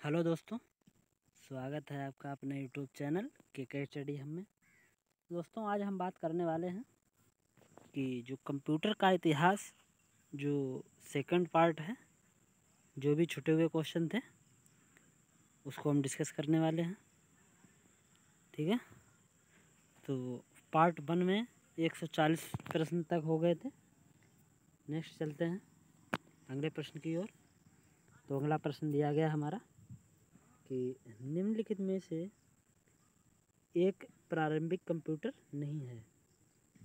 Hello दोस्तों, स्वागत है आपका अपने यूट्यूब चैनल के स्टडी हम में। दोस्तों, आज हम बात करने वाले हैं कि जो कंप्यूटर का इतिहास जो सेकंड पार्ट है, जो भी छूटे हुए क्वेश्चन थे उसको हम डिस्कस करने वाले हैं। ठीक है, तो पार्ट 1 में 140 प्रश्न तक हो गए थे। नेक्स्ट चलते हैं अगले प्रश्न की ओर। तो अगला प्रश्न दिया गया हमारा कि निम्नलिखित में से एक प्रारंभिक कंप्यूटर नहीं है।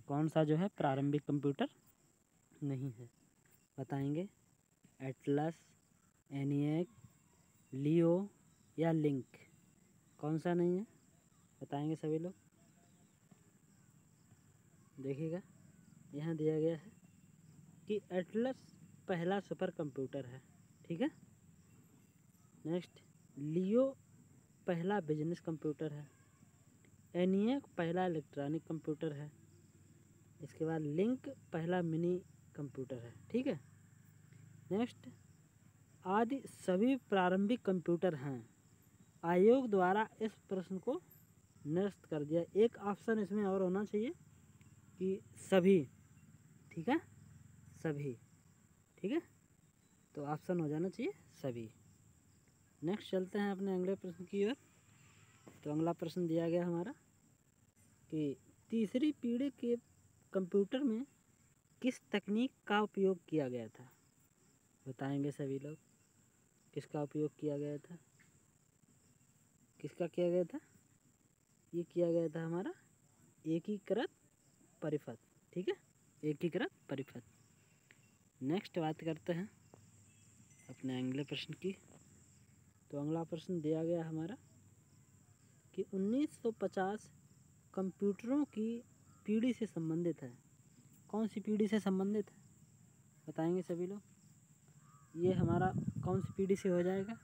कौन सा जो है प्रारंभिक कंप्यूटर नहीं है, बताएंगे। एटलस, एनिएक, लियो या लिंक, कौन सा नहीं है बताएंगे सभी लोग। देखिएगा, यहाँ दिया गया है कि एटलस पहला सुपर कंप्यूटर है। ठीक है। नेक्स्ट, लियो पहला बिजनेस कंप्यूटर है। एनिएक पहला इलेक्ट्रॉनिक कंप्यूटर है। इसके बाद लिंक पहला मिनी कंप्यूटर है। ठीक है। नेक्स्ट, आदि सभी प्रारंभिक कंप्यूटर हैं। आयोग द्वारा इस प्रश्न को निरस्त कर दिया। एक ऑप्शन इसमें और होना चाहिए कि सभी। ठीक है, सभी। ठीक है, तो ऑप्शन हो जाना चाहिए सभी। नेक्स्ट चलते हैं अपने अगले प्रश्न की ओर। तो अगला प्रश्न दिया गया हमारा कि तीसरी पीढ़ी के कंप्यूटर में किस तकनीक का उपयोग किया गया था, बताएंगे सभी लोग। किसका उपयोग किया गया था, किसका किया गया था? ये किया गया था हमारा एकीकृत परिपथ। ठीक है, एकीकृत परिपथ। नेक्स्ट बात करते हैं अपने अगले प्रश्न की। तो अगला प्रश्न दिया गया हमारा कि 1950 कंप्यूटरों की पीढ़ी से संबंधित है। कौन सी पीढ़ी से संबंधित है बताएंगे सभी लोग। ये हमारा कौन सी पीढ़ी से हो जाएगा?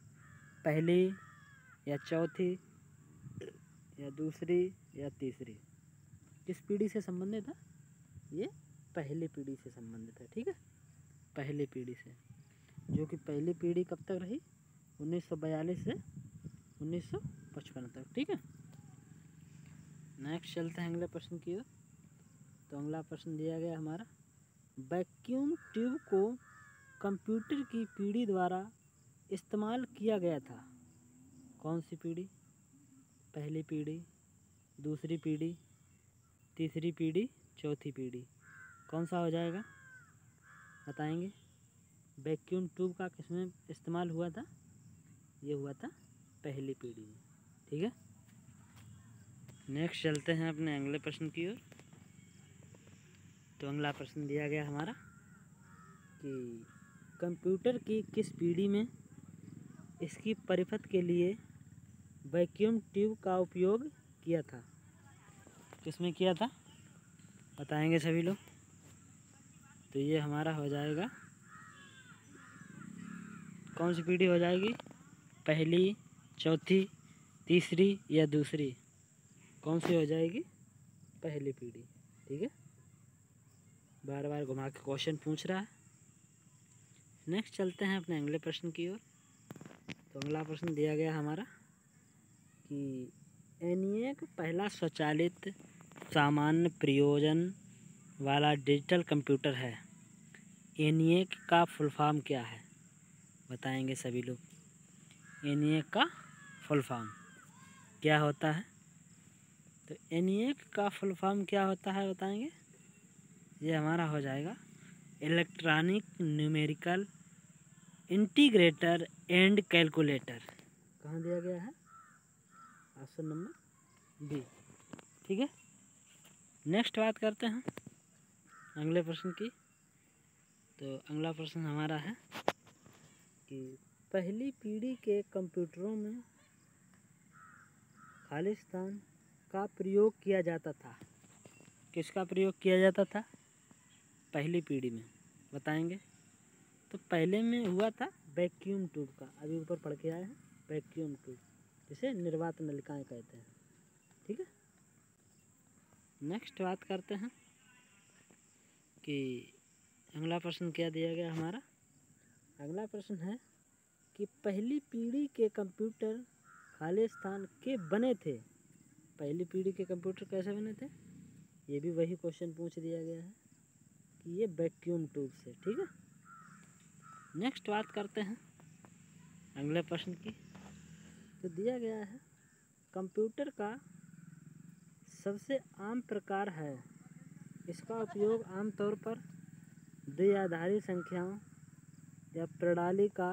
पहली या चौथी या दूसरी या तीसरी? किस पीढ़ी से संबंधित है? ये पहली पीढ़ी से संबंधित है। ठीक है, पहली पीढ़ी से, जो कि पहली पीढ़ी कब तक रही? 1942 से 1955 तक। ठीक है। नेक्स्ट चलते हैं अगले प्रश्न की ओर। तो अगला प्रश्न दिया गया हमारा, वैक्यूम ट्यूब को कंप्यूटर की पीढ़ी द्वारा इस्तेमाल किया गया था। कौन सी पीढ़ी? पहली पीढ़ी, दूसरी पीढ़ी, तीसरी पीढ़ी, चौथी पीढ़ी? कौन सा हो जाएगा बताएंगे। वैक्यूम ट्यूब का किसमें इस्तेमाल हुआ था? ये हुआ था पहली पीढ़ी में। ठीक है। नेक्स्ट चलते हैं अपने अगले प्रश्न की ओर। तो अगला प्रश्न दिया गया हमारा कि कंप्यूटर की किस पीढ़ी में इसकी परिपथ के लिए वैक्यूम ट्यूब का उपयोग किया था? किसमें किया था बताएंगे सभी लोग। तो ये हमारा हो जाएगा, कौन सी पीढ़ी हो जाएगी? पहली, चौथी, तीसरी या दूसरी? कौन सी हो जाएगी? पहली पीढ़ी। ठीक है, बार बार घुमा के क्वेश्चन पूछ रहा है। नेक्स्ट चलते हैं अपने अगले प्रश्न की ओर। तो अगला प्रश्न दिया गया हमारा कि एनिएक पहला स्वचालित सामान्य प्रयोजन वाला डिजिटल कंप्यूटर है। एनिएक का फुल फॉर्म क्या है बताएंगे सभी लोग। एनिएक का फुल फॉर्म क्या होता है? तो एनिएक का फुल फॉर्म क्या होता है बताएंगे। ये हमारा हो जाएगा electronic numerical integrator and calculator. कहाँ दिया गया है? Option number B. ठीक है। नेक्स्ट बात करते हैं अगले प्रश्न की। तो अगला प्रश्न हमारा है कि पहली पीढ़ी के कंप्यूटरों में खालिस्तान का प्रयोग किया जाता था। किसका प्रयोग किया जाता था पहली पीढ़ी में बताएंगे। तो पहले में हुआ था वैक्यूम ट्यूब का, अभी ऊपर पढ़ के आए हैं वैक्यूम ट्यूब, जिसे निर्वात नलिकाएं कहते हैं। ठीक है। नेक्स्ट बात करते हैं कि अगला प्रश्न क्या दिया गया हमारा। अगला प्रश्न है कि पहली पीढ़ी के कंप्यूटर खालिस्तान के बने थे। पहली पीढ़ी के कंप्यूटर कैसे बने थे, ये भी वही क्वेश्चन पूछ दिया गया है कि ये वैक्यूम ट्यूब से। ठीक है, नेक्स्ट बात करते हैं अगले प्रश्न की। तो दिया गया है कंप्यूटर का सबसे आम प्रकार है, इसका उपयोग आमतौर पर द्विआधारी संख्याओं या प्रणाली का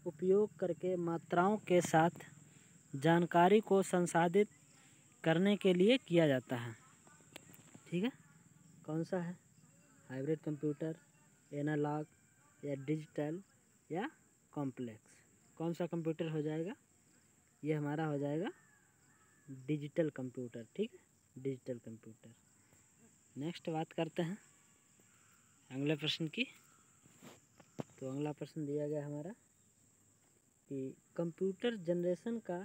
उपयोग करके मात्राओं के साथ जानकारी को संसाधित करने के लिए किया जाता है। ठीक है, कौन सा है, हाइब्रिड कंप्यूटर, एनालॉग या डिजिटल या कॉम्प्लेक्स। कौन सा कंप्यूटर हो जाएगा, ये हमारा हो जाएगा डिजिटल कंप्यूटर। ठीक है, डिजिटल कंप्यूटर। नेक्स्ट बात करते हैं अगले प्रश्न की। तो अगला प्रश्न दिया गया हमारा कि कंप्यूटर जनरेशन का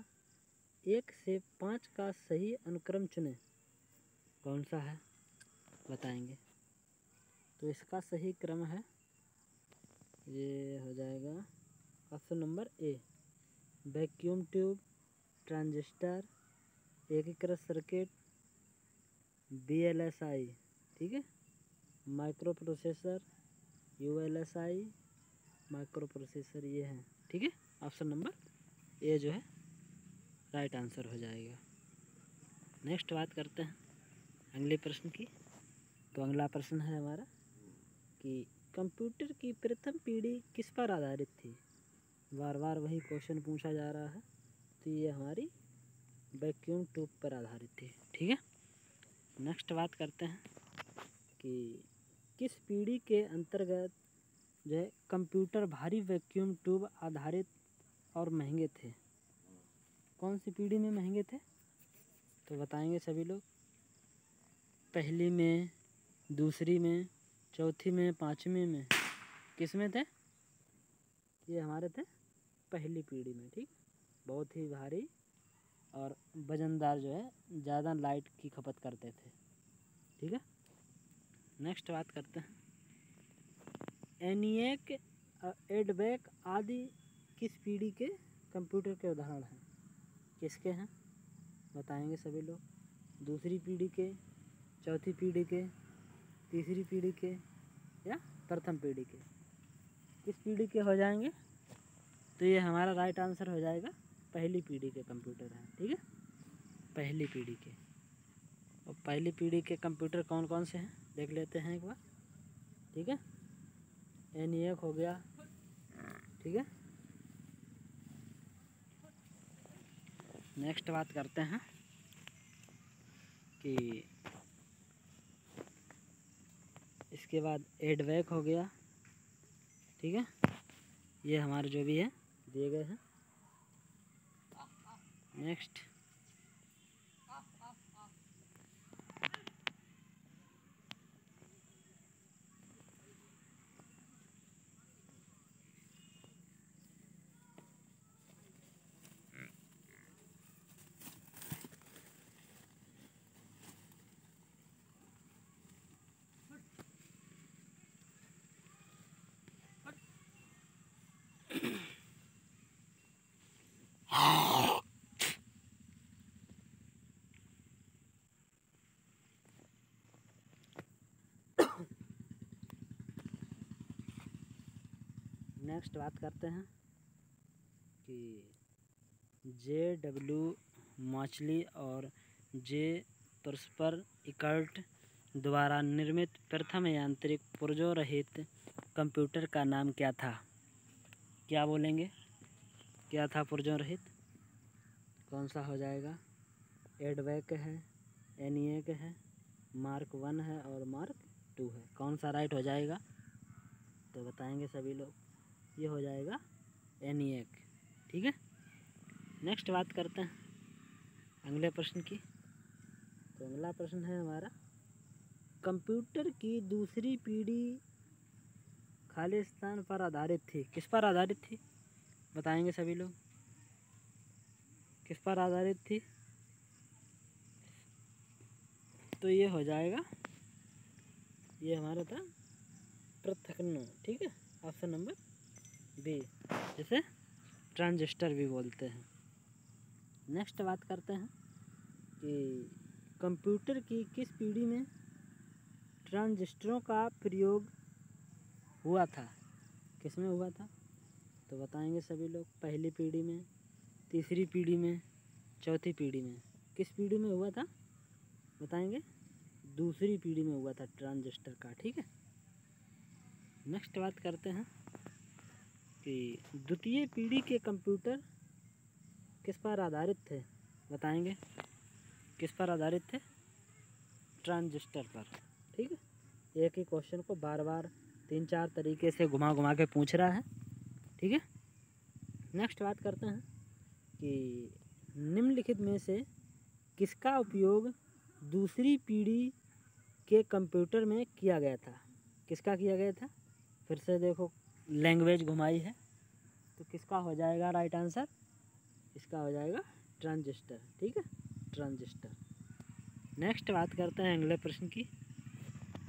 1 से 5 का सही अनुक्रम चुनें। कौन सा है बताएंगे। तो इसका सही क्रम है, ये हो जाएगा option number A, vacuum tube, transistor, एकीकृत सर्किट, VLSI। ठीक है, micro processor, ULSI, micro processor ये है। ठीक है, ऑप्शन नंबर ए जो है राइट आंसर हो जाएगा। नेक्स्ट बात करते हैं अगले प्रश्न की। तो अगला प्रश्न है हमारा कि कंप्यूटर की प्रथम पीढ़ी किस पर आधारित थी। बार बार वही क्वेश्चन पूछा जा रहा है। तो ये हमारी वैक्यूम ट्यूब पर आधारित थी। ठीक है, नेक्स्ट बात करते हैं कि किस पीढ़ी के अंतर्गत जो है कंप्यूटर भारी वैक्यूम ट्यूब आधारित और महंगे थे। कौन सी पीढ़ी में महंगे थे, तो बताएंगे सभी लोग। पहली में, दूसरी में, चौथी में, पाँचवीं में, किस में थे, ये हमारे थे पहली पीढ़ी में। ठीक, बहुत ही भारी और वजनदार जो है, ज़्यादा लाइट की खपत करते थे। ठीक है, नेक्स्ट बात करते हैं ENIAC, एडवेक आदि किस पीढ़ी के कंप्यूटर के उदाहरण हैं। किसके हैं बताएंगे सभी लोग। दूसरी पीढ़ी के, चौथी पीढ़ी के, तीसरी पीढ़ी के या प्रथम पीढ़ी के, किस पीढ़ी के हो जाएंगे। तो ये हमारा राइट आंसर हो जाएगा पहली पीढ़ी के कंप्यूटर हैं। ठीक है, पहली पीढ़ी के। और पहली पीढ़ी के कंप्यूटर कौन कौन से हैं देख लेते हैं एक बार। ठीक है, ENIAC हो गया। ठीक है, नेक्स्ट बात करते हैं कि इसके बाद एडवेक हो गया। ठीक है, ये हमारे जो भी है दिए गए हैं। नेक्स्ट नेक्स्ट बात करते हैं कि JW माचली और जे परस्पर इकर्ट द्वारा निर्मित प्रथम यांत्रिक पुर्जों रहित कंप्यूटर का नाम क्या था। क्या बोलेंगे, क्या था पुर्जों रहित। कौन सा हो जाएगा, एडवेक है, ENIAC है, मार्क 1 है और मार्क 2 है। कौन सा राइट हो जाएगा, तो बताएंगे सभी लोग। ये हो जाएगा ENIAC। ठीक है, नेक्स्ट बात करते हैं अगले प्रश्न की। तो अगला प्रश्न है हमारा, कंप्यूटर की दूसरी पीढ़ी खालिस्तान पर आधारित थी। किस पर आधारित थी बताएंगे सभी लोग। किस पर आधारित थी, तो ये हो जाएगा, ये हमारा था पृथक्करण। ठीक है, ऑप्शन नंबर बी, जैसे ट्रांजिस्टर भी बोलते हैं। नेक्स्ट बात करते हैं कि कंप्यूटर की किस पीढ़ी में ट्रांजिस्टरों का प्रयोग हुआ था, किस में हुआ था? तो बताएंगे सभी लोग, पहली पीढ़ी में, तीसरी पीढ़ी में, चौथी पीढ़ी में। किस पीढ़ी में हुआ था बताएंगे? दूसरी पीढ़ी में हुआ था ट्रांजिस्टर का, ठीक है। नेक्स्ट बात करते हैं कि द्वितीय पीढ़ी के कंप्यूटर किस पर आधारित थे, बताएंगे? किस पर आधारित थे? ट्रांजिस्टर पर, ठीक है। एक ही क्वेश्चन को बार बार 3-4 तरीके से घुमा घुमा के पूछ रहा है, ठीक है। नेक्स्ट बात करते हैं कि निम्नलिखित में से किसका उपयोग दूसरी पीढ़ी के कंप्यूटर में किया गया था? किसका किया गया था? फिर से देखो, लैंग्वेज घुमाई है, तो किसका हो जाएगा राइट आंसर? इसका हो जाएगा ट्रांजिस्टर, ठीक है, ट्रांजिस्टर। नेक्स्ट बात करते हैं अगले प्रश्न की।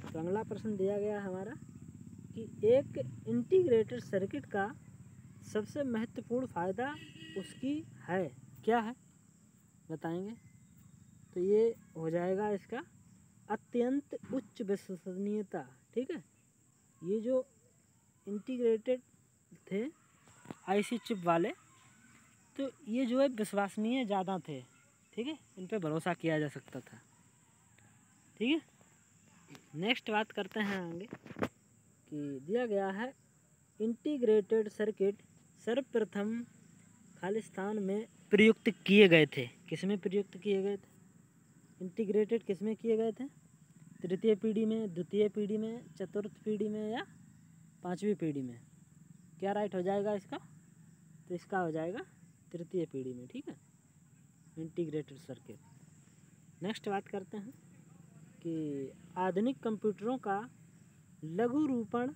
तो अगला प्रश्न दिया गया हमारा कि एक इंटीग्रेटेड सर्किट का सबसे महत्वपूर्ण फ़ायदा उसकी है, क्या है बताएंगे? तो ये हो जाएगा इसका अत्यंत उच्च विश्वसनीयता, ठीक है। ये जो इंटीग्रेटेड थे आईसी चिप वाले, तो ये जो है विश्वसनीय ज़्यादा थे, ठीक है, इन पे भरोसा किया जा सकता था, ठीक है। नेक्स्ट बात करते हैं आगे कि दिया गया है इंटीग्रेटेड सर्किट सर्वप्रथम खालिस्तान में प्रयुक्त किए गए थे। किस में प्रयुक्त किए गए थे? इंटीग्रेटेड किस में किए गए थे? तृतीय पीढ़ी में, द्वितीय पीढ़ी में, चतुर्थ पीढ़ी में या पांचवी पीढ़ी में? क्या राइट हो जाएगा इसका? तो इसका हो जाएगा तृतीय पीढ़ी में, ठीक है, इंटीग्रेटेड सर्किट। नेक्स्ट बात करते हैं कि आधुनिक कंप्यूटरों का लघु रूपण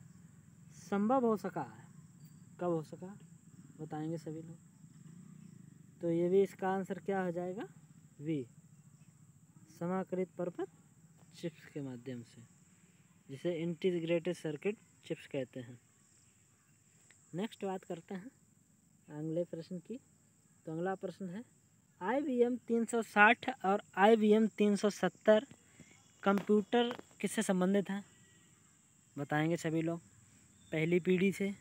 संभव हो सका है, कब हो सका बताएंगे सभी लोग? तो ये भी इसका आंसर क्या हो जाएगा? वी, समाकलित परपथ चिप्स के माध्यम से, जिसे इंटीग्रेटेड सर्किट चिप्स कहते हैं। नेक्स्ट बात करते हैं अगले प्रश्न की। तो अगला प्रश्न है IBM 360 और IBM 370 कंप्यूटर किससे संबंधित हैं बताएंगे सभी लोग? पहली पीढ़ी से,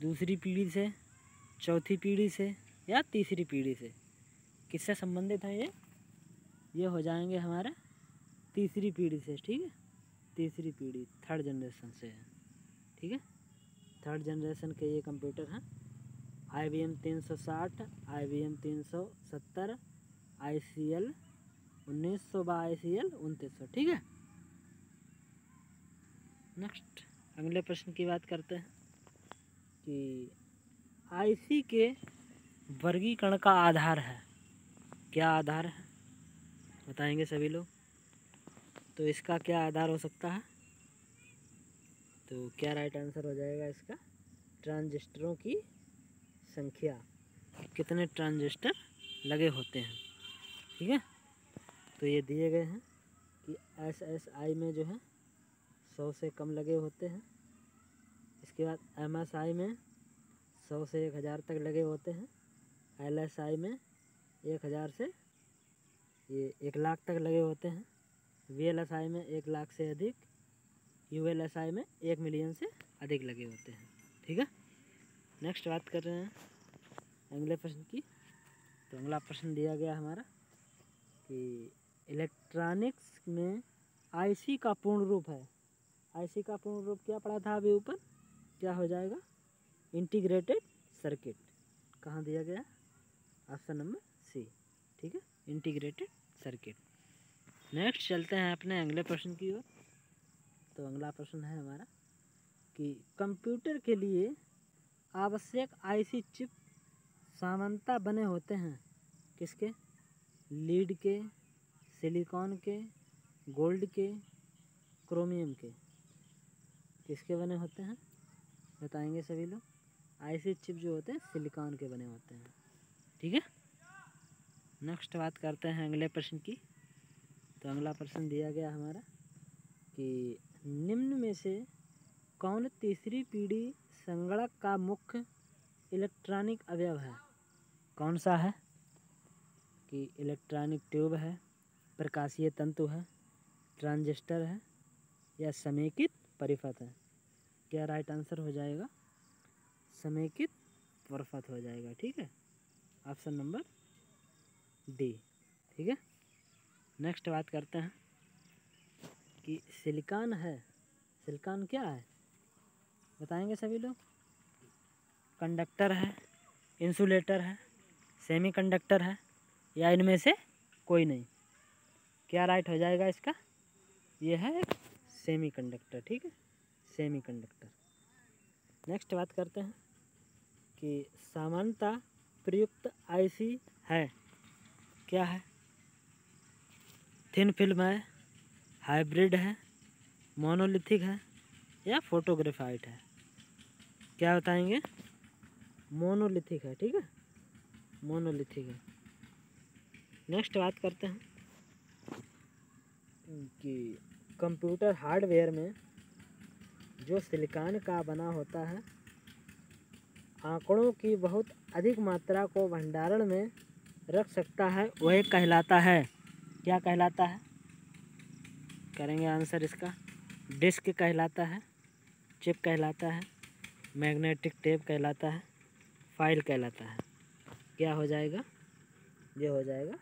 दूसरी पीढ़ी से, चौथी पीढ़ी से या तीसरी पीढ़ी से? किससे संबंधित हैं ये हो जाएंगे हमारे तीसरी पीढ़ी से, ठीक है, तीसरी पीढ़ी, थर्ड जनरेशन से है, ठीक है। थर्ड जनरेशन के ये कंप्यूटर हैं IBM 360, IBM 370, ICL 1900 व ICL 2900, ठीक है। नेक्स्ट अगले प्रश्न की बात करते हैं कि आईसी के वर्गीकरण का आधार है, क्या आधार है बताएंगे सभी लोग? तो इसका क्या आधार हो सकता है? तो क्या राइट आंसर हो जाएगा इसका? ट्रांजिस्टरों की संख्या, कितने ट्रांजिस्टर लगे होते हैं, ठीक है। तो ये दिए गए हैं कि SSI में जो है 100 से कम लगे होते हैं। इसके बाद MSI में 100 से 1000 तक लगे होते हैं। LSI में 1000 से ये 1 लाख तक लगे होते हैं। VLSI में 1 लाख से अधिक, ULSI में 1 मिलियन से अधिक लगे होते हैं, ठीक है। नेक्स्ट बात कर रहे हैं अगले प्रश्न की। तो अगला प्रश्न दिया गया हमारा कि इलेक्ट्रॉनिक्स में आईसी का पूर्ण रूप है। आईसी का पूर्ण रूप क्या पढ़ा था अभी ऊपर? क्या हो जाएगा? Integrated circuit. कहाँ दिया गया? ऑप्शन नंबर सी, ठीक है, इंटीग्रेटेड सर्किट। नेक्स्ट चलते हैं अपने अगले प्रश्न की ओर। तो अगला प्रश्न है हमारा कि कंप्यूटर के लिए आवश्यक आईसी चिप सामान्यतः बने होते हैं किसके? लीड के, सिलिकॉन के, गोल्ड के, क्रोमियम के? किसके बने होते हैं बताएंगे सभी लोग? आईसी चिप जो होते हैं सिलिकॉन के बने होते हैं, ठीक है। नेक्स्ट बात करते हैं अगले प्रश्न की। तो अगला प्रश्न दिया गया हमारा कि निम्न में से कौन तीसरी पीढ़ी संगणक का मुख्य इलेक्ट्रॉनिक अवयव है कौन सा है? कि इलेक्ट्रॉनिक ट्यूब है, प्रकाशीय तंतु है, ट्रांजिस्टर है या समेकित परिपथ है? क्या राइट आंसर हो जाएगा? समेकित परिपथ हो जाएगा। ठीक है, ऑप्शन नंबर डी। ठीक है, नेक्स्ट बात करते हैं कि सिलिकॉन है। सिलिकॉन क्या है बताएंगे सभी लोग? कंडक्टर है, इंसुलेटर है, सेमीकंडक्टर है या इनमें से कोई नहीं? क्या राइट हो जाएगा इसका? ये है एक सेमीकंडक्टर। ठीक है, सेमीकंडक्टर। नेक्स्ट बात करते हैं कि सामान्यतः प्रयुक्त आईसी है क्या है? थिन फिल्म है, हाइब्रिड है, मोनोलिथिक है या फोटोग्राफाइट है? क्या बताएंगे? मोनोलिथिक है। ठीक है, मोनोलिथिक है। नेक्स्ट बात करते हैं कि कंप्यूटर हार्डवेयर में जो सिलिकॉन का बना होता है आंकड़ों की बहुत अधिक मात्रा को भंडारण में रख सकता है, वह कहलाता है? क्या कहलाता है? करेंगे आंसर इसका। डिस्क कहलाता है, चिप कहलाता है, मैग्नेटिक टेप कहलाता है, फाइल कहलाता है? क्या हो जाएगा? ये हो जाएगा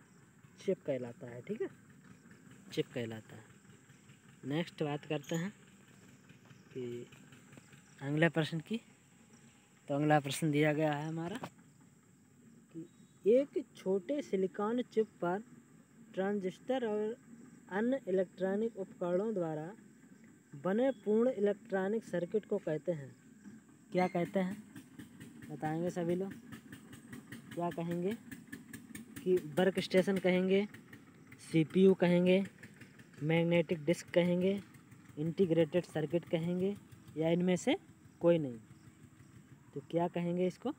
चिप कहलाता है। ठीक है, चिप कहलाता है। नेक्स्ट बात करते हैं कि अगले प्रश्न की। तो अगला प्रश्न दिया गया है हमारा कि एक छोटे सिलिकॉन चिप पर ट्रांजिस्टर और अन्य इलेक्ट्रॉनिक उपकरणों द्वारा बने पूर्ण इलेक्ट्रॉनिक सर्किट को कहते हैं? क्या कहते हैं बताएंगे सभी लोग? क्या कहेंगे? कि वर्क स्टेशन कहेंगे, सीपीयू कहेंगे, मैग्नेटिक डिस्क कहेंगे, इंटीग्रेटेड सर्किट कहेंगे या इनमें से कोई नहीं? तो क्या कहेंगे इसको?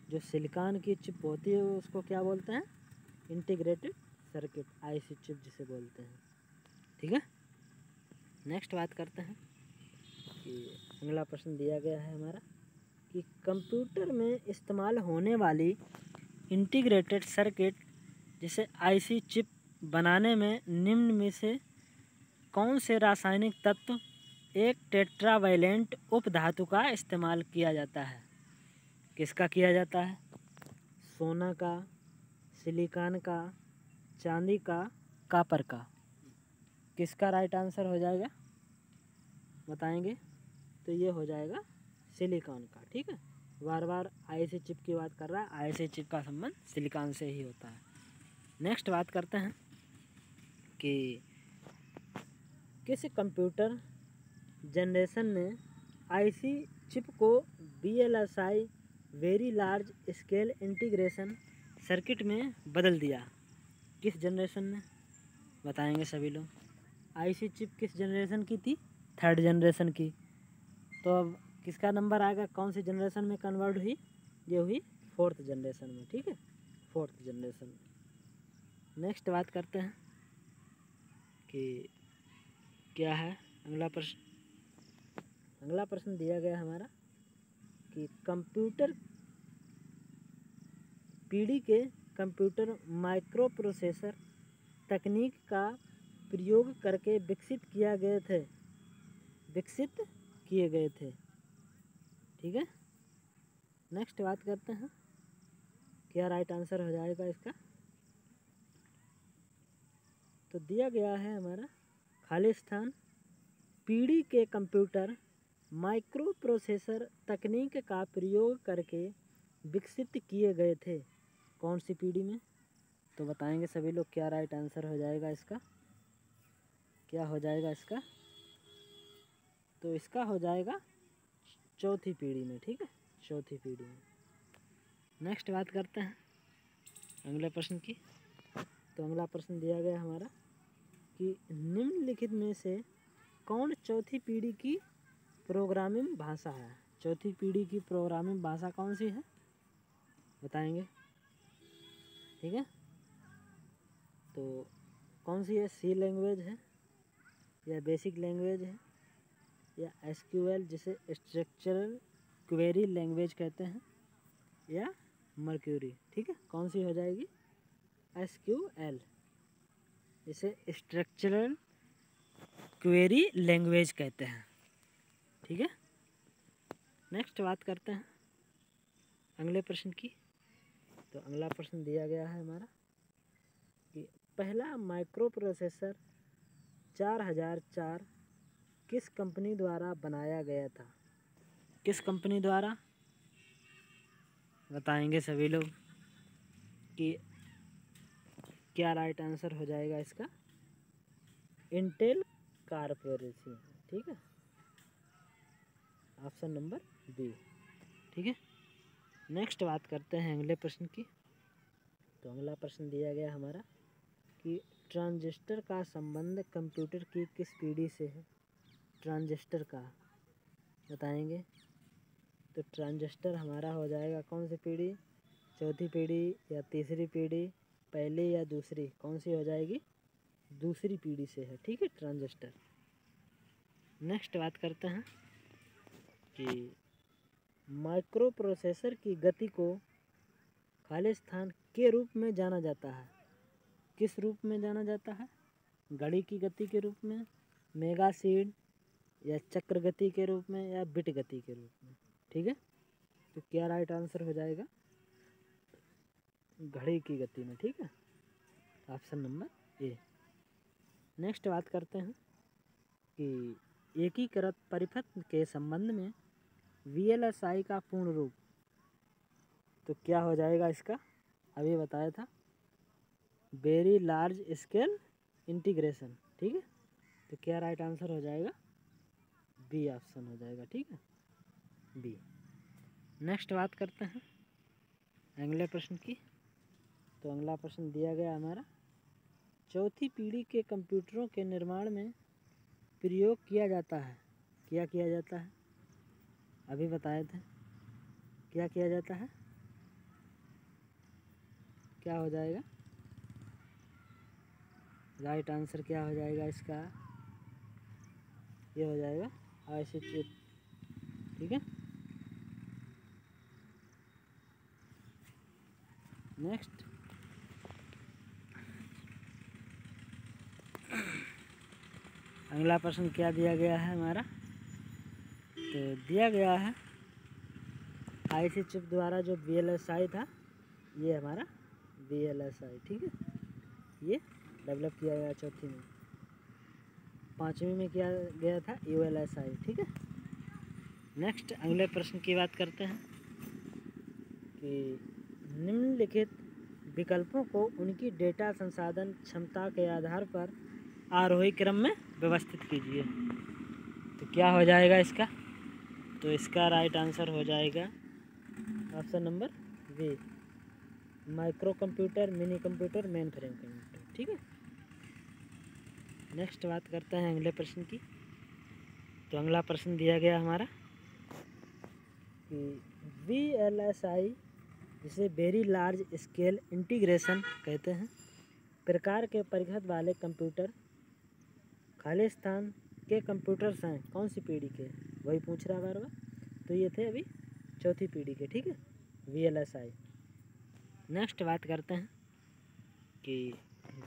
जो सिलिकॉन की चिप होती है उसको क्या बोलते हैं? इंटीग्रेटेड सर्किट, आईसी चिप जिसे बोलते हैं। ठीक है, नेक्स्ट बात करते हैं कि अगला प्रश्न दिया गया है हमारा कि कंप्यूटर में इस्तेमाल होने वाली इंटीग्रेटेड सर्किट जिसे आईसी चिप बनाने में निम्न में से कौन से रासायनिक तत्व एक टेट्रावैलेंट उपधातु का इस्तेमाल किया जाता है? किसका किया जाता है? सोना का, सिलिकॉन का, चांदी का, कॉपर का? किसका राइट आंसर हो जाएगा बताएंगे? तो ये हो जाएगा सिलिकॉन का। ठीक है, बार बार आईसी चिप की बात कर रहा है, आईसी चिप का संबंध सिलिकॉन से ही होता है। नेक्स्ट बात करते हैं कि किस कंप्यूटर जनरेशन ने आईसी चिप को VLSI very large scale integration circuit में बदल दिया? किस जनरेशन ने बताएंगे सभी लोग? आईसी चिप किस जनरेशन की थी? थर्ड जनरेशन की। तो अब किसका नंबर आएगा? कौन सी जनरेशन में कन्वर्ट हुई? ये हुई फोर्थ जनरेशन में। ठीक है, फोर्थ जनरेशन में। नेक्स्ट बात करते हैं कि क्या है अगला प्रश्न। अगला प्रश्न दिया गया हमारा कि कंप्यूटर पीढ़ी के कंप्यूटर माइक्रो प्रोसेसर तकनीक का प्रयोग करके विकसित किए गए थे। ठीक है, नेक्स्ट बात करते हैं क्या राइट आंसर हो जाएगा इसका? तो दिया गया है हमारा खाली स्थान पीढ़ी के कंप्यूटर माइक्रो प्रोसेसर तकनीक का प्रयोग करके विकसित किए गए थे। कौन सी पीढ़ी में? तो बताएंगे सभी लोग क्या राइट आंसर हो जाएगा इसका? क्या हो जाएगा इसका? तो इसका हो जाएगा चौथी पीढ़ी में। ठीक है, चौथी पीढ़ी में। नेक्स्ट बात करते हैं अगले प्रश्न की। तो अगला प्रश्न दिया गया हमारा कि निम्नलिखित में से कौन चौथी पीढ़ी की प्रोग्रामिंग भाषा है? चौथी पीढ़ी की प्रोग्रामिंग भाषा कौन सी है बताएंगे? ठीक है, तो कौन सी है? सी लैंग्वेज है या बेसिक लैंग्वेज है या एसक्यूएल जिसे स्ट्रक्चरल क्वेरी लैंग्वेज कहते हैं या मर्क्यूरी। ठीक है, कौन सी हो जाएगी? SQL। इसे स्ट्रक्चरल क्वेरी लैंग्वेज कहते हैं। ठीक है, नेक्स्ट बात करते हैं अगले प्रश्न की। तो अगला प्रश्न दिया गया है हमारा कि पहला माइक्रो प्रोसेसर 4004 किस कंपनी द्वारा बनाया गया था? किस कंपनी द्वारा? बताएंगे सभी लोग कि क्या राइट आंसर हो जाएगा इसका? Intel corporation. ठीक है, ऑप्शन नंबर बी। ठीक है, नेक्स्ट बात करते हैं अगले प्रश्न की। तो अगला प्रश्न दिया गया हमारा कि ट्रांजिस्टर का संबंध कंप्यूटर की किस पीढ़ी से है? ट्रांजिस्टर का बताएंगे। तो ट्रांजिस्टर हमारा हो जाएगा कौन सी पीढ़ी? चौथी पीढ़ी या तीसरी पीढ़ी, पहली या दूसरी? कौन सी हो जाएगी? दूसरी पीढ़ी से है। ठीक है, ट्रांजिस्टर। नेक्स्ट बात करते हैं कि माइक्रो प्रोसेसर की गति को खाली स्थान के रूप में जाना जाता है। किस रूप में जाना जाता है? घड़ी की गति के रूप में, मेगा सीड या चक्र गति के रूप में, या बिट गति के रूप में? ठीक है, तो क्या राइट आंसर हो जाएगा? घड़ी की गति में। ठीक है, ऑप्शन नंबर ए। नेक्स्ट बात करते हैं कि एकीकृत परिपथ के संबंध में VLSI का पूर्ण रूप तो क्या हो जाएगा इसका? अभी बताया था, वेरी लार्ज स्केल इंटीग्रेशन। ठीक है, तो क्या राइट आंसर हो जाएगा? बी ऑप्शन हो जाएगा। ठीक है, बी। नेक्स्ट बात करते हैं अगले प्रश्न की। तो अगला प्रश्न दिया गया हमारा, चौथी पीढ़ी के कंप्यूटरों के निर्माण में प्रयोग किया जाता है। क्या किया जाता है? अभी बताए थे, क्या किया जाता है? क्या हो जाएगा? राइट आंसर क्या हो जाएगा इसका? ये हो जाएगा IC चिप। ठीक है, नेक्स्ट अगला प्रश्न क्या दिया गया है हमारा? तो दिया गया है IC चिप द्वारा जो VLSI था, ये हमारा VLSI। ठीक है, ये डेवलप किया गया चौथी में। पाँचवीं में किया गया था ULSI। ठीक है, नेक्स्ट अगले प्रश्न की बात करते हैं कि निम्नलिखित विकल्पों को उनकी डेटा संसाधन क्षमता के आधार पर आरोही क्रम में व्यवस्थित कीजिए। तो क्या हो जाएगा इसका? तो इसका राइट आंसर हो जाएगा option number B, microcomputer, minicomputer, mainframe computer. ठीक है, नेक्स्ट बात करते हैं अगले प्रश्न की। तो अगला प्रश्न दिया गया हमारा कि VLSI, जिसे वेरी लार्ज स्केल इंटीग्रेशन कहते हैं, प्रकार के परिपथ वाले कंप्यूटर खाली स्थान के कंप्यूटर्स हैं कौन सी पीढ़ी के? वही पूछ रहा बार बार। तो ये थे अभी चौथी पीढ़ी के। ठीक है, VLSI। नेक्स्ट बात करते हैं कि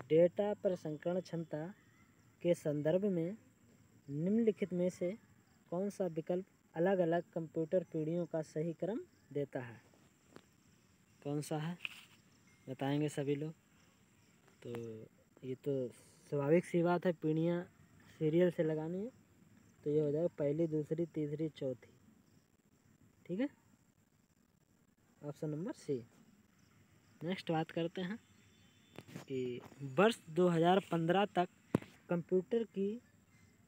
डेटा प्रसंस्करण क्षमता के संदर्भ में निम्नलिखित में से कौन सा विकल्प अलग अलग कंप्यूटर पीढ़ियों का सही क्रम देता है? कौन सा है? बताएंगे सभी लोग। तो ये तो स्वाभाविक सी बात है, पीढ़ियाँ सीरियल से लगानी है। तो ये हो जाएगा पहली, दूसरी, तीसरी, चौथी। ठीक है, ऑप्शन नंबर सी। नेक्स्ट बात करते हैं कि वर्ष 2015 तक कंप्यूटर की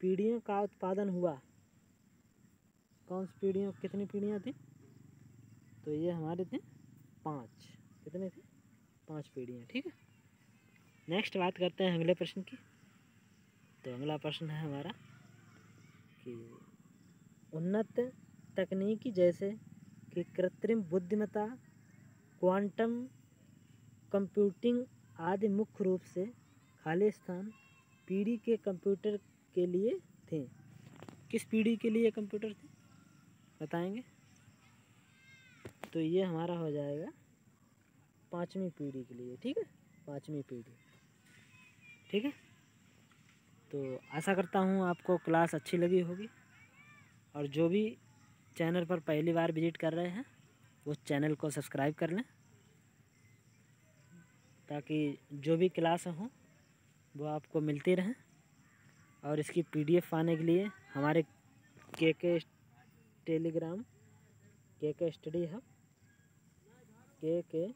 पीढ़ियों का उत्पादन हुआ। कौन सी पीढ़ियों, कितनी पीढ़ियाँ थी? तो ये हमारे थे 5। कितने थे? 5 पीढ़ियाँ। ठीक है, नेक्स्ट बात करते हैं अगले प्रश्न की। तो अगला प्रश्न है हमारा कि उन्नत तकनीकी जैसे कि कृत्रिम बुद्धिमत्ता, क्वांटम कंप्यूटिंग आदि मुख्य रूप से खाली स्थान पीढ़ी के कंप्यूटर के लिए थे। किस पीढ़ी के लिए कंप्यूटर थे? बताएंगे। तो ये हमारा हो जाएगा 5वीं पीढ़ी के लिए, ठीक है, 5वीं पीढ़ी, ठीक है। तो आशा करता हूँ आपको क्लास अच्छी लगी होगी, और जो भी चैनल पर पहली बार विजिट कर रहे हैं वो चैनल को सब्सक्राइब कर लें, ताकि जो भी क्लास हों वो आपको मिलती रहें। और इसकी PDF पाने के लिए हमारे के टेलीग्राम के स्टडी हब ठीक है,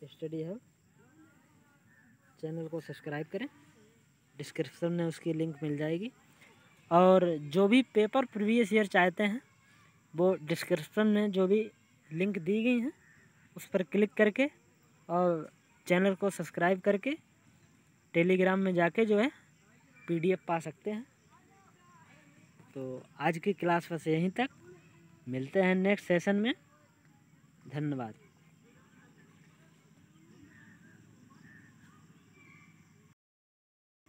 स्टडी हब चैनल को सब्सक्राइब करें, डिस्क्रिप्शन में उसकी लिंक मिल जाएगी। और जो भी पेपर प्रीवियस ईयर चाहते हैं वो डिस्क्रिप्शन में जो भी लिंक दी गई हैं उस पर क्लिक करके और चैनल को सब्सक्राइब करके टेलीग्राम में जाके जो है PDF पा सकते हैं। तो आज की क्लास बस यहीं तक, मिलते हैं नेक्स्ट सेशन में। धन्यवाद।